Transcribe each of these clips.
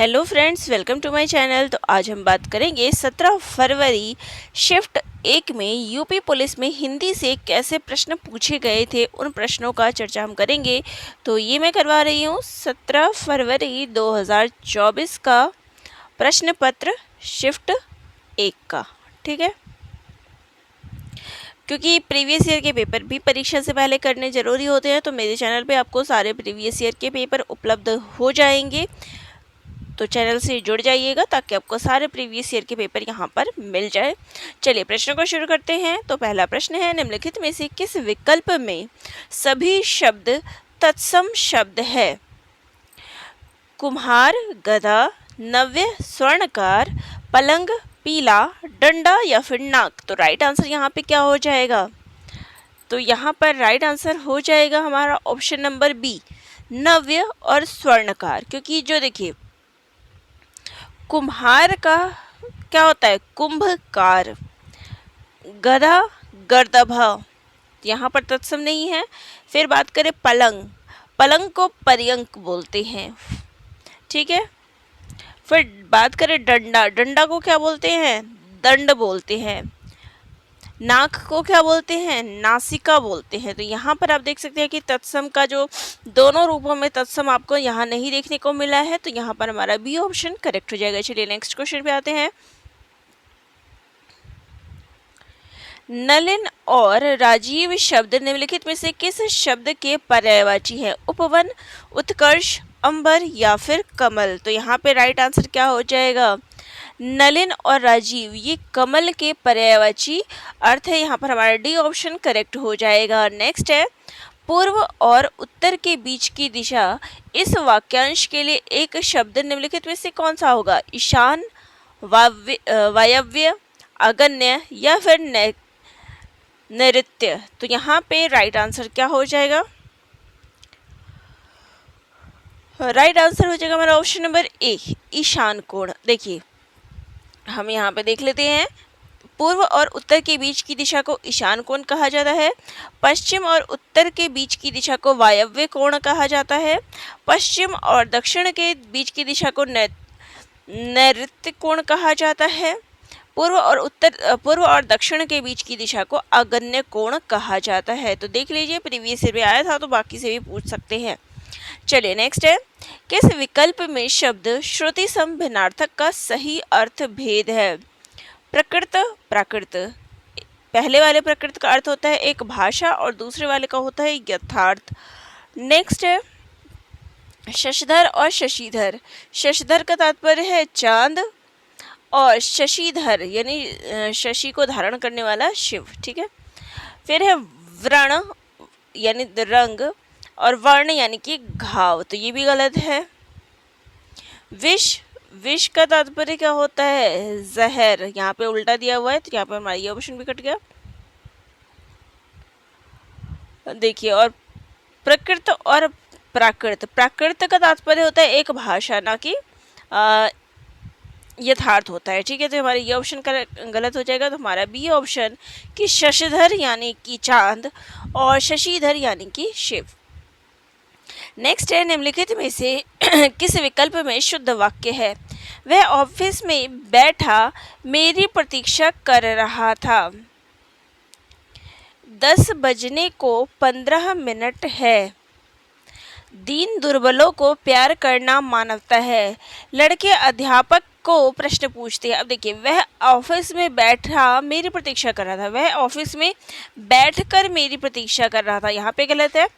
Hello friends, welcome to my channel. तो आज हम बात करेंगे 17 फरवरी शिफ्ट 1 में यूपी पुलिस में हिंदी से कैसे प्रश्न पूछे गए थे, उन प्रश्नों का चर्चा हम करेंगे। तो ये मैं करवा रही हूँ 17 फरवरी 2024 का प्रश्न पत्र शिफ्ट 1 का। ठीक है, क्योंकि प्रीवियस ईयर के पेपर भी परीक्षा से पहले करने ज़रूरी होते हैं, तो मेरे चैनल पे आपको सारे प्रीवियस ईयर के पेपर उपलब्ध हो जाएंगे। तो चैनल से जुड़ जाइएगा ताकि आपको सारे प्रीवियस ईयर के पेपर यहाँ पर मिल जाए। चलिए प्रश्नों को शुरू करते हैं। तो पहला प्रश्न है, निम्नलिखित में से किस विकल्प में सभी शब्द तत्सम शब्द है? कुम्हार, गधा, नव्य, स्वर्णकार, पलंग, पीला, डंडा या फिर नाक। तो राइट आंसर यहाँ पे क्या हो जाएगा? तो यहाँ पर राइट आंसर हो जाएगा हमारा ऑप्शन नंबर बी, नव्य और स्वर्णकार। क्योंकि जो देखिए कुम्हार का क्या होता है? कुंभकार। गधा, गर्दभा, यहाँ पर तत्सम नहीं है। फिर बात करें पलंग, पलंग को पर्यंक बोलते हैं। ठीक है। फिर बात करें डंडा, डंडा को क्या बोलते हैं? दंड बोलते हैं। नाक को क्या बोलते हैं? नासिका बोलते हैं। तो यहाँ पर आप देख सकते हैं कि तत्सम का जो दोनों रूपों में तत्सम आपको यहाँ नहीं देखने को मिला है, तो यहाँ पर हमारा बी ऑप्शन करेक्ट हो जाएगा। चलिए नेक्स्ट क्वेश्चन पे आते हैं। नलिन और राजीव शब्द निम्नलिखित में से किस शब्द के पर्यायवाची है? उपवन, उत्कर्ष, अंबर या फिर कमल। तो यहाँ पे राइट आंसर क्या हो जाएगा? नलिन और राजीव ये कमल के पर्यायवाची अर्थ है। यहाँ पर हमारा डी ऑप्शन करेक्ट हो जाएगा। नेक्स्ट है, पूर्व और उत्तर के बीच की दिशा इस वाक्यांश के लिए एक शब्द निम्नलिखित में से कौन सा होगा? ईशान, वायव्य, अगन्य या फिर नैऋत्य। तो यहाँ पे राइट आंसर क्या हो जाएगा? राइट आंसर हो जाएगा हमारा ऑप्शन नंबर ए, ईशान कोण। देखिए हम यहाँ पे देख लेते हैं, पूर्व और उत्तर के बीच की दिशा को ईशान कोण कहा जाता है। पश्चिम और उत्तर के बीच की दिशा को वायव्य कोण कहा जाता है। पश्चिम और दक्षिण के बीच की दिशा को नैऋत्य कोण कहा जाता है। पूर्व और दक्षिण के बीच की दिशा को आग्नेय कोण कहा जाता है। तो देख लीजिए प्रीवियस ईयर में आया था, तो बाकी से भी पूछ सकते हैं। चलिए नेक्स्ट है, किस विकल्प में शब्द श्रुति सम भिन्नार्थक का सही अर्थ भेद है? प्रकृत, प्राकृत। पहले वाले प्रकृत का अर्थ होता है एक भाषा और दूसरे वाले का होता है यथार्थ। नेक्स्ट है शशधर और शशिधर। शशधर का तात्पर्य है चांद और शशिधर यानी शशि को धारण करने वाला शिव। ठीक है। फिर है व्रण यानी रंग और वर्ण यानी कि घाव। तो ये भी गलत है। विष, विष का तात्पर्य क्या होता है? जहर। यहाँ पे उल्टा दिया हुआ है, तो यहाँ पे हमारा ये ऑप्शन भी कट गया। देखिए, और प्रकृत और प्राकृत, प्राकृत का तात्पर्य होता है एक भाषा, ना कि यथार्थ होता है। ठीक है, तो हमारा ये ऑप्शन गलत हो जाएगा। तो हमारा बी ऑप्शन कि शशधर यानी कि चांद और शशिधर यानी कि शिव। नेक्स्ट है, निम्नलिखित में से किस विकल्प में शुद्ध वाक्य है? वह ऑफिस में बैठा मेरी प्रतीक्षा कर रहा था। 10 बजने को 15 मिनट है। दीन दुर्बलों को प्यार करना मानवता है। लड़के अध्यापक को प्रश्न पूछते हैं। अब देखिए, वह ऑफिस में बैठा मेरी प्रतीक्षा कर रहा था। वह ऑफिस में बैठकर मेरी प्रतीक्षा कर रहा था, यहाँ पे गलत है।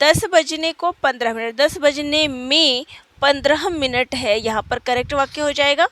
10 बजने को 15 मिनट, 10 बजने में 15 मिनट है, यहाँ पर करेक्ट वाक्य हो जाएगा।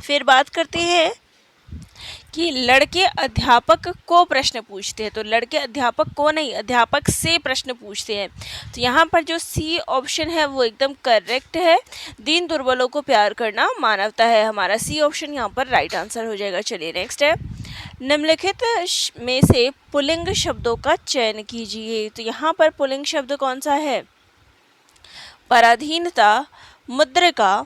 फिर बात करते हैं कि लड़के अध्यापक को प्रश्न पूछते हैं। तो लड़के अध्यापक को नहीं, अध्यापक से प्रश्न पूछते हैं। तो यहाँ पर जो सी ऑप्शन है वो एकदम करेक्ट है। दीन दुर्बलों को प्यार करना मानवता है, हमारा सी ऑप्शन यहाँ पर राइट आंसर हो जाएगा। चलिए नेक्स्ट है, निम्नलिखित में से पुल्लिंग शब्दों का चयन कीजिए। तो यहाँ पर पुल्लिंग शब्द कौन सा है? पराधीनता, मुद्रिका,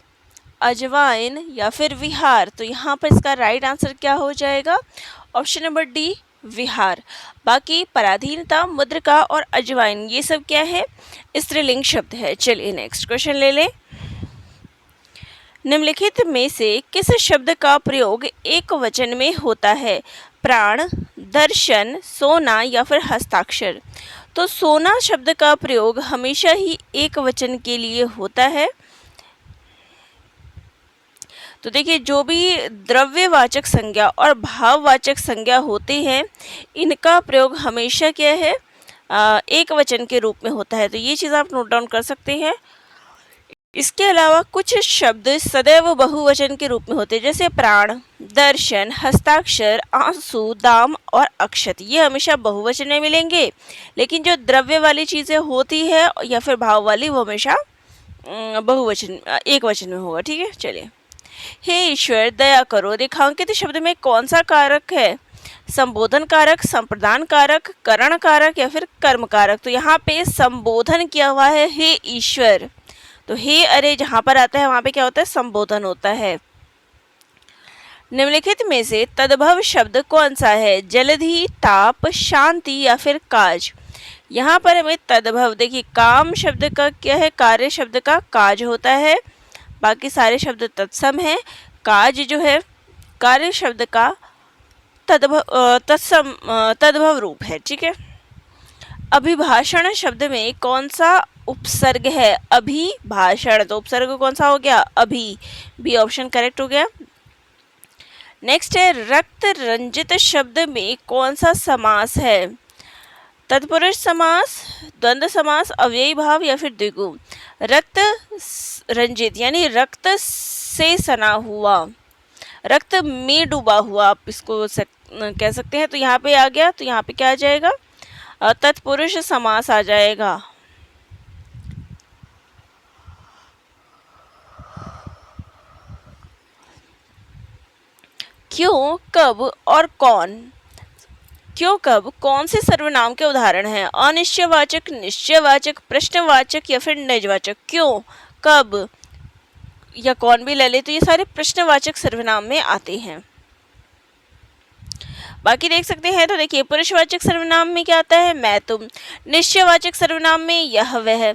अजवाइन या फिर विहार। तो यहाँ पर इसका राइट आंसर क्या हो जाएगा? ऑप्शन नंबर डी, विहार। बाकी पराधीनता, मुद्रिका और अजवाइन ये सब क्या है? स्त्रीलिंग शब्द है। चलिए नेक्स्ट क्वेश्चन ले लें। निम्नलिखित में से किस शब्द का प्रयोग एक वचन में होता है? प्राण, दर्शन, सोना या फिर हस्ताक्षर। तो सोना शब्द का प्रयोग हमेशा ही एक वचन के लिए होता है। तो देखिए, जो भी द्रव्यवाचक संज्ञा और भाववाचक संज्ञा होते हैं, इनका प्रयोग हमेशा क्या है? एक वचन के रूप में होता है। तो ये चीज़ आप नोट डाउन कर सकते हैं। इसके अलावा कुछ शब्द सदैव बहुवचन के रूप में होते हैं, जैसे प्राण, दर्शन, हस्ताक्षर, आंसू, दाम और अक्षत। ये हमेशा बहुवचन में मिलेंगे, लेकिन जो द्रव्य वाली चीज़ें होती है या फिर भाव वाली, वो हमेशा बहुवचन एक वचन में होगा। ठीक है, चलिए। हे ईश्वर दया करो, रेखांकित शब्द में कौन सा कारक है? संबोधन कारक, संप्रदान कारक, करण कारक या फिर कर्म कारक। तो यहाँ पे संबोधन किया हुआ है, हे ईश्वर। तो हे अरे जहाँ पर आता है वहाँ पे क्या होता है? संबोधन होता है। निम्नलिखित में से तद्भव शब्द कौन सा है? जलधि, ताप, शांति या फिर काज। यहाँ पर हमें तद्भव, देखिए काम शब्द का क्या है? कार्य शब्द का काज होता है, बाकी सारे शब्द तत्सम हैं। काज जो है कार्य शब्द का तद्भव रूप है। ठीक है। अभिभाषण शब्द में कौन सा उपसर्ग है? अभिभाषण। तो उपसर्ग कौन सा हो गया? अभी। बी ऑप्शन करेक्ट हो गया। नेक्स्ट है रक्त रंजित शब्द में कौन सा समास है? तत्पुरुष समास, द्वंद्व समास, अव्ययी भाव या फिर द्विगु। रक्त रंजित यानी रक्त से सना हुआ, रक्त में डूबा हुआ, आप इसको कह सकते हैं। तो यहाँ पे आ गया, तो यहाँ पे क्या आ जाएगा? तत्पुरुष समास आ जाएगा। क्यों, कब और कौन। क्यों, कब, कौन से सर्वनाम के उदाहरण हैं? अनिश्चयवाचक, निश्चयवाचक, प्रश्नवाचक या फिर निजवाचक। क्यों, कब या कौन भी ले ले तो ये सारे प्रश्नवाचक सर्वनाम में आते हैं। बाकी देख सकते हैं। तो देखिए, पुरुषवाचक सर्वनाम में क्या आता है? मैं, तुम। निश्चयवाचक सर्वनाम में यह वह।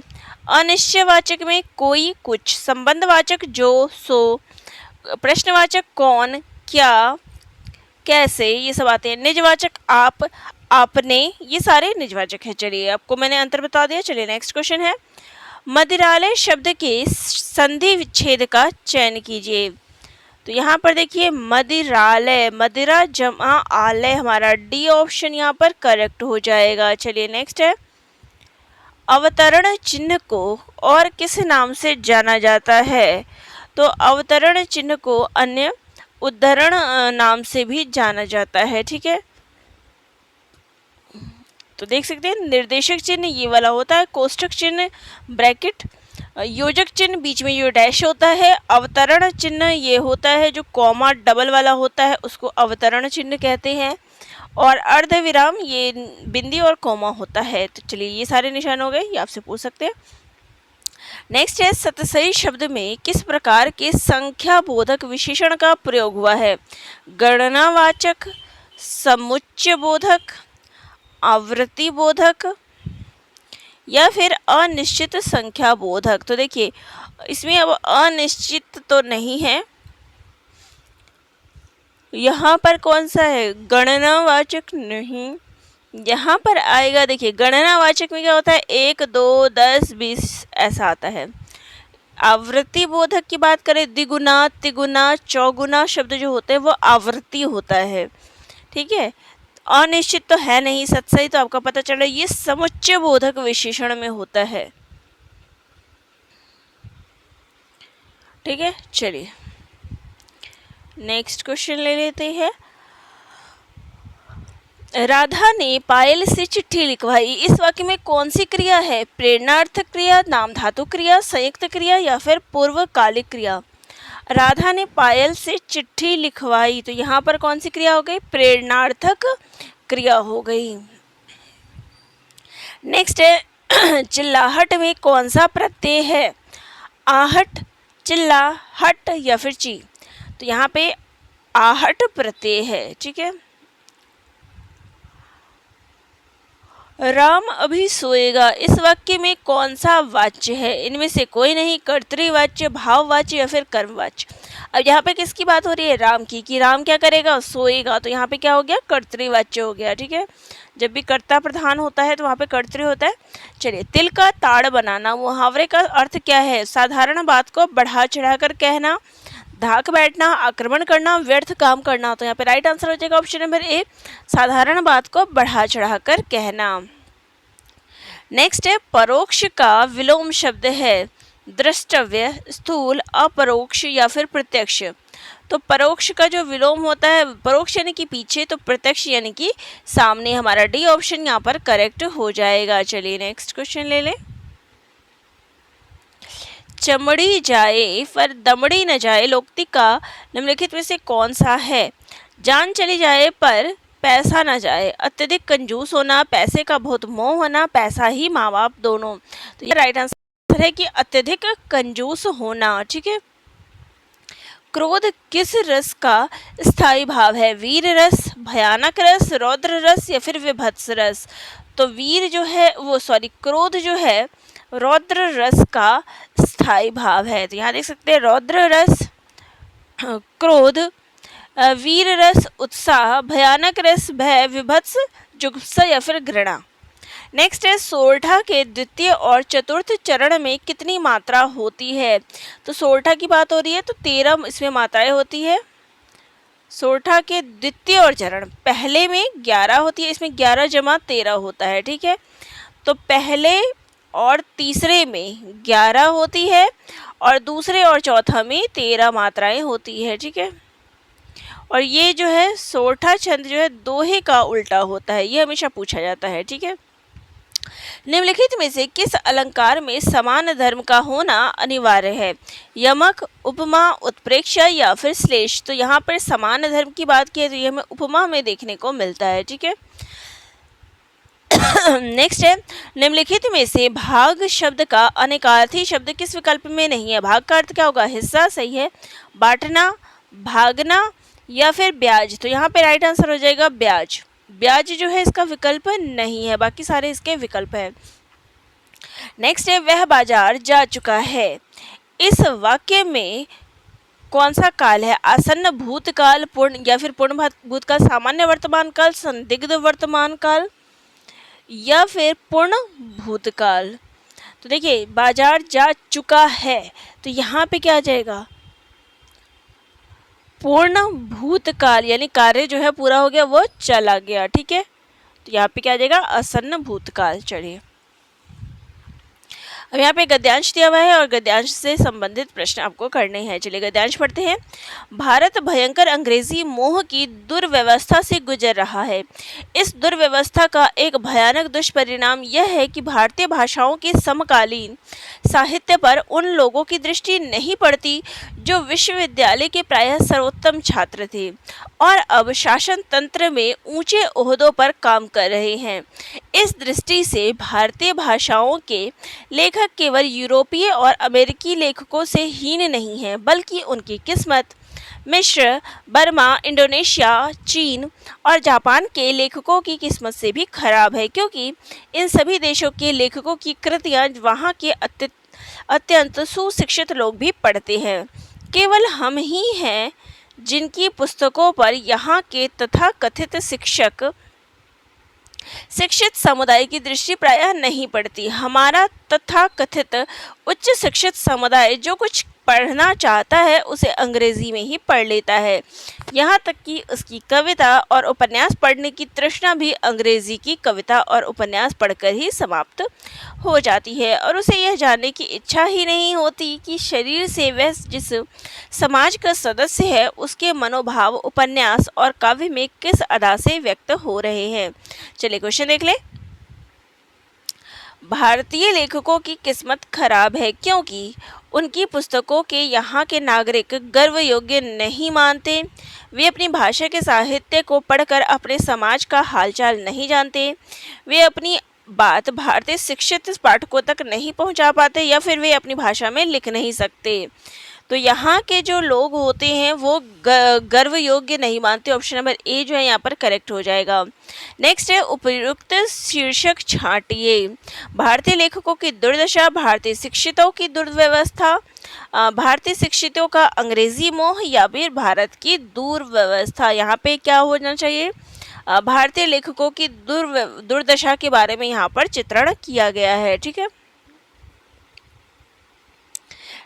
अनिश्चयवाचक में कोई, कुछ। संबंधवाचक जो, सो। प्रश्नवाचक कौन, क्या, कैसे, ये सब आते हैं। निजवाचक आप, आपने, ये सारे निजवाचक हैं। चलिए, आपको मैंने अंतर बता दिया। चलिए नेक्स्ट क्वेश्चन है, मदिरालय शब्द के संधि विच्छेद का चयन कीजिए। तो यहाँ पर देखिए, मदिरालय, मदिरा जमा आलय, हमारा डी ऑप्शन यहाँ पर करेक्ट हो जाएगा। चलिए नेक्स्ट है, अवतरण चिन्ह को और किस नाम से जाना जाता है? तो अवतरण चिन्ह को अन्य उद्धरण नाम से भी जाना जाता है। ठीक है। तो देख सकते हैं, निर्देशक चिन्ह ये वाला होता है, कोष्ठक चिन्ह ब्रैकेट, योजक चिन्ह बीच में जो डैश होता है, अवतरण चिन्ह ये होता है जो कॉमा डबल वाला होता है, उसको अवतरण चिन्ह कहते हैं, और अर्धविराम ये बिंदी और कॉमा होता है। तो चलिए, ये सारे निशान हो गए, ये आपसे पूछ सकते हैं। नेक्स्ट है, सतसई शब्द में किस प्रकार के संख्या बोधक विशेषण का प्रयोग हुआ है? गणनावाचक, समुच्चय बोधक, आवृत्ति बोधक या फिर अनिश्चित संख्या बोधक। तो देखिए, इसमें अब अनिश्चित तो नहीं है, यहाँ पर कौन सा है? गणनावाचक नहीं, यहाँ पर आएगा। देखिए, गणनावाचक में क्या होता है? 1, 2, 10, 20 ऐसा आता है। आवृत्ति बोधक की बात करें, द्विगुना, तिगुना, चौगुना शब्द जो होते हैं वो आवृत्ति होता है। ठीक है। अनिश्चित तो है नहीं, सतसई तो आपका पता चला, ये समुच्चय बोधक विशेषण में होता है। ठीक है, चलिए नेक्स्ट क्वेश्चन ले लेते हैं। राधा ने पायल से चिट्ठी लिखवाई, इस वाक्य में कौन सी क्रिया है? प्रेरणार्थक क्रिया, नाम धातु क्रिया, संयुक्त क्रिया या फिर पूर्वकालिक क्रिया। राधा ने पायल से चिट्ठी लिखवाई, तो यहाँ पर कौन सी क्रिया हो गई? प्रेरणार्थक क्रिया हो गई। नेक्स्ट है, चिल्लाहट में कौन सा प्रत्यय है? आहट, चिल्ला, हट या फिर ची। तो यहाँ पे आहट प्रत्यय है। ठीक है। राम अभी सोएगा, इस वाक्य में कौन सा वाच्य है? इनमें से कोई नहीं, कर्तृवाच्य, भाववाच्य या फिर कर्मवाच्य। अब यहाँ पे किसकी बात हो रही है? राम की, कि राम क्या करेगा? सोएगा। तो यहाँ पे क्या हो गया? कर्तृवाच्य हो गया। ठीक है, जब भी कर्ता प्रधान होता है तो वहाँ पे कर्तृ होता है। चलिए, तिल का ताड़ बनाना, मुहावरे का अर्थ क्या है? साधारण बात को बढ़ा चढ़ाकर कहना, धाक बैठना, आक्रमण करना, व्यर्थ काम करना। तो यहाँ पे राइट आंसर हो जाएगा ऑप्शन नंबर ए, साधारण बात को बढ़ा चढ़ाकर कहना। नेक्स्ट है, परोक्ष का विलोम शब्द है द्रष्टव्य, स्थूल, अपरोक्ष या फिर प्रत्यक्ष। तो परोक्ष का जो विलोम होता है, परोक्ष यानी कि पीछे, तो प्रत्यक्ष यानी कि सामने। हमारा डी ऑप्शन यहाँ पर करेक्ट हो जाएगा। चलिए नेक्स्ट क्वेश्चन ले लें। चमड़ी जाए पर दमड़ी न जाए लोकोक्ति का निम्नलिखित में से कौन सा है? जान चली जाए पर पैसा न जाए, अत्यधिक कंजूस होना, पैसे का बहुत मोह होना, पैसा ही माँ बाप दोनों। तो ये राइट आंसर है कि अत्यधिक कंजूस होना। ठीक है, क्रोध किस रस का स्थायी भाव है? वीर रस, भयानक रस, रौद्र रस या फिर विभत्स रस। तो वीर जो है वो क्रोध जो है रौद्र रस का स्थायी भाव है। तो यहाँ देख सकते हैं रौद्र रस क्रोध, वीर रस उत्साह, भयानक रस भय, विभत्स जुगुप्सा या फिर घृणा। नेक्स्ट है, सोरठा के द्वितीय और चतुर्थ चरण में कितनी मात्रा होती है? तो सोरठा की बात हो रही है तो 13 इसमें मात्राएं होती है। सोरठा के द्वितीय और चरण, पहले में 11 होती है, इसमें 11 जमा 13 होता है। ठीक है, तो पहले और तीसरे में 11 होती है और दूसरे और चौथा में 13 मात्राएं होती है। ठीक है, और ये जो है सोरठा छंद जो है दोहे का उल्टा होता है, ये हमेशा पूछा जाता है। ठीक है, निम्नलिखित में से किस अलंकार में समान धर्म का होना अनिवार्य है? यमक, उपमा, उत्प्रेक्षा या फिर श्लेष। तो यहाँ पर समान धर्म की बात की है तो ये हमें उपमा में देखने को मिलता है। ठीक है, नेक्स्ट है, निम्नलिखित में से भाग शब्द का अनेकार्थी शब्द किस विकल्प में नहीं है? भाग का अर्थ क्या होगा? हिस्सा, सही है। बांटना, भागना या फिर ब्याज। तो यहाँ पे राइट आंसर हो जाएगा ब्याज। ब्याज जो है इसका विकल्प नहीं है, बाकी सारे इसके विकल्प हैं। नेक्स्ट है, वह बाजार जा चुका है, इस वाक्य में कौन सा काल है? आसन्न भूतकाल, पूर्ण या फिर पूर्ण भूतकाल, सामान्य वर्तमान काल, संदिग्ध वर्तमान काल या फिर पूर्ण भूतकाल। तो देखिए, बाजार जा चुका है तो यहाँ पे क्या आ जाएगा? पूर्ण भूतकाल, यानी कार्य जो है पूरा हो गया, वो चला गया। ठीक है, तो यहाँ पे क्या आ जाएगा? आसन्न भूतकाल। चलिए, अब यहाँ पे गद्यांश दिया हुआ है और गद्यांश से संबंधित प्रश्न आपको करने हैं। चलिए गद्यांश पढ़ते हैं। भारत भयंकर अंग्रेजी मोह की दुर्व्यवस्था से गुजर रहा है। इस दुर्व्यवस्था का एक भयानक दुष्परिणाम यह है कि भारतीय भाषाओं के समकालीन साहित्य पर उन लोगों की दृष्टि नहीं पड़ती जो विश्वविद्यालय के प्रायः सर्वोत्तम छात्र थे और अब शासन तंत्र में ऊंचे ओहदों पर काम कर रहे हैं। इस दृष्टि से भारतीय भाषाओं के लेखक केवल यूरोपीय और अमेरिकी लेखकों से हीन नहीं हैं, बल्कि उनकी किस्मत मिस्र, बर्मा, इंडोनेशिया, चीन और जापान के लेखकों की किस्मत से भी खराब है, क्योंकि इन सभी देशों के लेखकों की कृतियाँ वहाँ के अत्यंत सुशिक्षित लोग भी पढ़ते हैं। केवल हम ही हैं जिनकी पुस्तकों पर यहाँ के तथाकथित शिक्षित समुदाय की दृष्टि प्रायः नहीं पड़ती। हमारा तथाकथित उच्च शिक्षित समुदाय जो कुछ पढ़ना चाहता है उसे अंग्रेजी में ही पढ़ लेता है। यहाँ तक कि उसकी कविता और उपन्यास पढ़ने की तृष्णा भी अंग्रेजी की कविता और उपन्यास पढ़कर ही समाप्त हो जाती है और उसे यह जानने की इच्छा ही नहीं होती कि शरीर से वह जिस समाज का सदस्य है उसके मनोभाव उपन्यास और काव्य में किस अदा से व्यक्त हो रहे हैं। चलिए क्वेश्चन देख ले। भारतीय लेखकों की किस्मत खराब है क्योंकि उनकी पुस्तकों के यहाँ के नागरिक गर्व योग्य नहीं मानते। वे अपनी भाषा के साहित्य को पढ़कर अपने समाज का हालचाल नहीं जानते। वे अपनी बात भारतीय शिक्षित पाठकों तक नहीं पहुँचा पाते या फिर वे अपनी भाषा में लिख नहीं सकते। तो यहाँ के जो लोग होते हैं वो गर्व योग्य नहीं मानते। ऑप्शन नंबर ए जो है यहाँ पर करेक्ट हो जाएगा। नेक्स्ट है उपयुक्त शीर्षक छांटिए। भारतीय लेखकों की दुर्दशा, भारतीय शिक्षितों की दुर्व्यवस्था, भारतीय शिक्षितों का अंग्रेजी मोह, या फिर भारत की दुर्व्यवस्था। यहाँ पे क्या होना चाहिए? भारतीय लेखकों की दुर्दशा के बारे में यहाँ पर चित्रण किया गया है। ठीक है।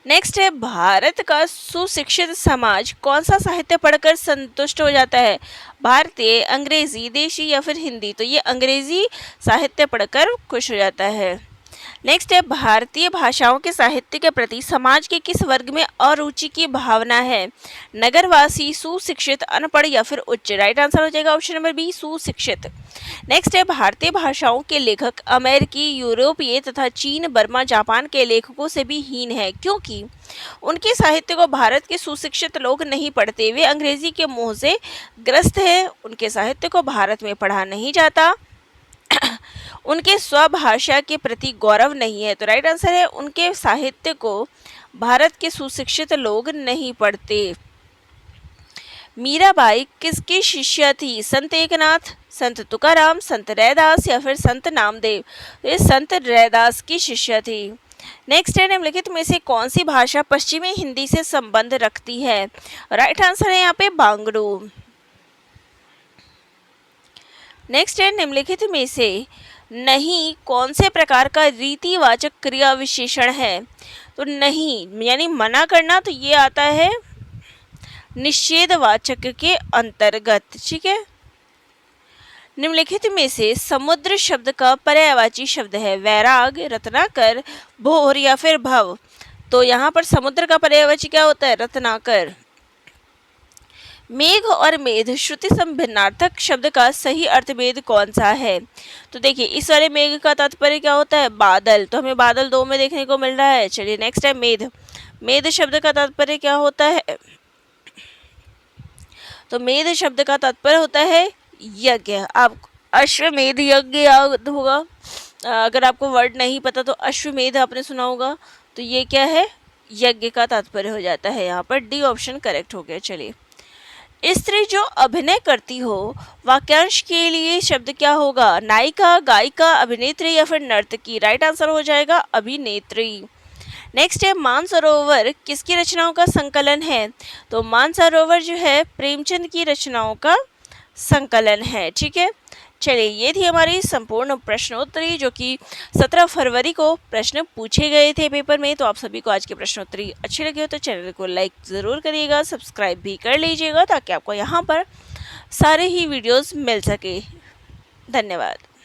नेक्स्ट है भारत का सुशिक्षित समाज कौन सा साहित्य पढ़कर संतुष्ट हो जाता है? भारतीय, अंग्रेजी, देशी या फिर हिंदी? तो ये अंग्रेजी साहित्य पढ़कर खुश हो जाता है। नेक्स्ट है भारतीय भाषाओं के साहित्य के प्रति समाज के किस वर्ग में अरुचि की भावना है? नगरवासी, सुशिक्षित, अनपढ़ या फिर उच्च? राइट आंसर हो जाएगा ऑप्शन नंबर बी, सुशिक्षित। नेक्स्ट है भारतीय भाषाओं के लेखक अमेरिकी, यूरोपीय तथा चीन, बर्मा, जापान के लेखकों से भी हीन है, क्योंकि उनके साहित्य को भारत के सुशिक्षित लोग नहीं पढ़ते। वे अंग्रेजी के मोह से ग्रस्त है, उनके साहित्य को भारत में पढ़ा नहीं जाता, उनके स्वभाषा के प्रति गौरव नहीं है। तो राइट आंसर है उनके साहित्य को भारत के सुशिक्षित लोग नहीं पढ़ते। मीराबाई किसकी शिष्या थी? संत एकनाथ, संत तुकाराम, संत रैदास या फिर संत नामदेव? ये संत रैदास की शिष्या थी। नेक्स्ट है निम्नलिखित में से कौन सी भाषा पश्चिमी हिंदी से संबंध रखती है? राइट आंसर है यहाँ पे बांग्ड़ू। नेक्स्ट है निम्नलिखित में से नहीं कौन से प्रकार का रीतिवाचक क्रिया विशेषण है? तो नहीं यानी मना करना, तो ये आता है निषेधवाचक के अंतर्गत। ठीक है। निम्नलिखित में से समुद्र शब्द का पर्यायवाची शब्द है? वैराग, रत्नाकर, भोर या फिर भव? तो यहाँ पर समुद्र का पर्यायवाची क्या होता है? रत्नाकर। मेघ और मेध श्रुति संभिन्नार्थक शब्द का सही अर्थभेद कौन सा है? तो देखिए इस वाले मेघ का तात्पर्य क्या होता है? बादल। तो हमें बादल 2 में देखने को मिल रहा है। चलिए नेक्स्ट है मेध। मेध शब्द का तात्पर्य क्या होता है? तो मेध शब्द का तात्पर्य होता है यज्ञ। आप अश्वमेध यज्ञ याद होगा, अगर आपको वर्ड नहीं पता तो अश्वमेध आपने सुना होगा। तो ये क्या है? यज्ञ का तात्पर्य हो जाता है। यहाँ पर डी ऑप्शन करेक्ट हो गया। चलिए स्त्री जो अभिनय करती हो, वाक्यांश के लिए शब्द क्या होगा? नायिका, गायिका, अभिनेत्री या फिर नर्तकी? राइट आंसर हो जाएगा अभिनेत्री। नेक्स्ट है मानसरोवर किसकी रचनाओं का संकलन है? तो मानसरोवर जो है प्रेमचंद की रचनाओं का संकलन है। ठीक है। चलिए ये थी हमारी संपूर्ण प्रश्नोत्तरी, जो कि 17 फरवरी को प्रश्न पूछे गए थे पेपर में। तो आप सभी को आज की प्रश्नोत्तरी अच्छी लगी हो तो चैनल को लाइक ज़रूर करिएगा, सब्सक्राइब भी कर लीजिएगा, ताकि आपको यहाँ पर सारे ही वीडियोस मिल सके। धन्यवाद।